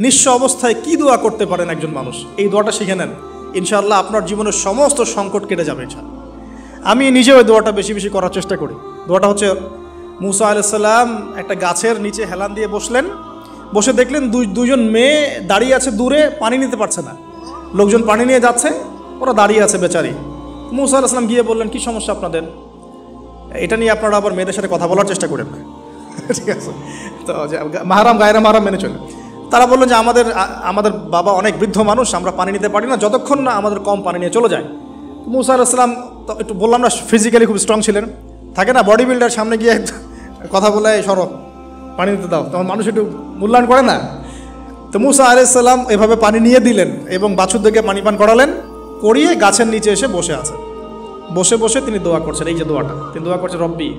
নিঃস্ব অবস্থায় কি দোয়া করতে পারেন একজন মানুষ, এই দোয়াটা শিখে নেন, ইনশাআল্লাহ আপনার জীবনের সমস্ত সংকট কেটে যাবে ইনশাআল্লাহ। আমি নিজেও ওই দোয়াটা বেশি বেশি করার চেষ্টা করি। দোয়াটা হচ্ছে, মুসা আলাইহিস সালাম একটা গাছের নিচে হেলান দিয়ে বসলেন, বসে দেখলেন দুইজন মেয়ে দাঁড়িয়ে আছে দূরে, পানি নিতে পারছে না, লোকজন পানি নিয়ে যাচ্ছে, ওরা দাঁড়িয়ে আছে বেচারি। মুসা আলাইহিস সালাম গিয়ে বললেন, কি সমস্যা আপনাদের? এটা নিয়ে আপনারা আবার মেয়েদের সাথে কথা বলার চেষ্টা করেন না, ঠিক আছে? তো মাহারাম গায়রা মাহারাম মেনে চলে। তারা বললেন যে আমাদের বাবা অনেক বৃদ্ধ মানুষ, আমরা পানি নিতে পারি না যতক্ষণ না আমাদের কম পানি নিয়ে চলে যায়। মুসা আলাইহিস সালাম তো একটু বললাম না, ফিজিক্যালি খুব স্ট্রং ছিলেন, থাকে না বডি বিল্ডার, সামনে গিয়ে কথা বলে সরব পানি নিতে দাও, তখন মানুষ একটু মূল্যায়ন করে না। তো মুসা আলাইহিস সালাম এভাবে পানি নিয়ে দিলেন এবং বাছুরদেরকে পানি পান করালেন, করিয়ে গাছের নিচে এসে বসে আছে। বসে বসে তিনি দোয়া করছেন, এই যে দোয়াটা তিনি দোয়া করছেন, রব্বি,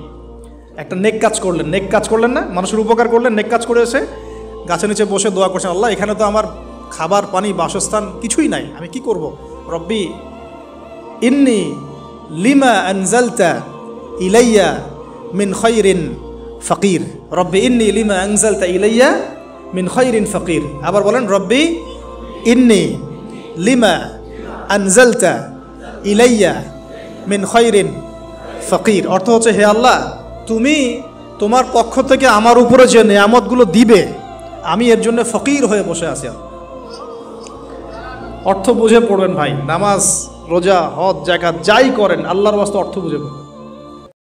একটা নেক কাজ করলেন, নেক কাজ করলেন না, মানুষের উপকার করলেন, নেক কাজ করে এসে গাছের নিচে বসে দোয়া করছেন, আল্লাহ এখানে তো আমার খাবার পানি বাসস্থান কিছুই নাই, আমি কি করব? রব্বি ইন্নি লিমা আনজালতা ইলাইয়া মিন খায়রিন ফকির, রব্বি ইন্নি লিমা আনজালতা ইলাইয়া মিন খায়রিন ফকির। আবার বলেন, রব্বি ইন্নি লিমা আনজালতা ইলাইয়া মিন খায়রিন ফকির। অর্থ হচ্ছে, হে আল্লাহ, তুমি তোমার পক্ষ থেকে আমার উপরে যে নেয়ামতগুলো দিবে, আমি এর জন্য ফকির হয়ে বসে আছি। অর্থ বুঝে পড়বেন ভাই, নামাজ রোজা হজ জাকাত যাই করেন আল্লাহর ওয়াস্তে অর্থ বুঝে পড়বেন।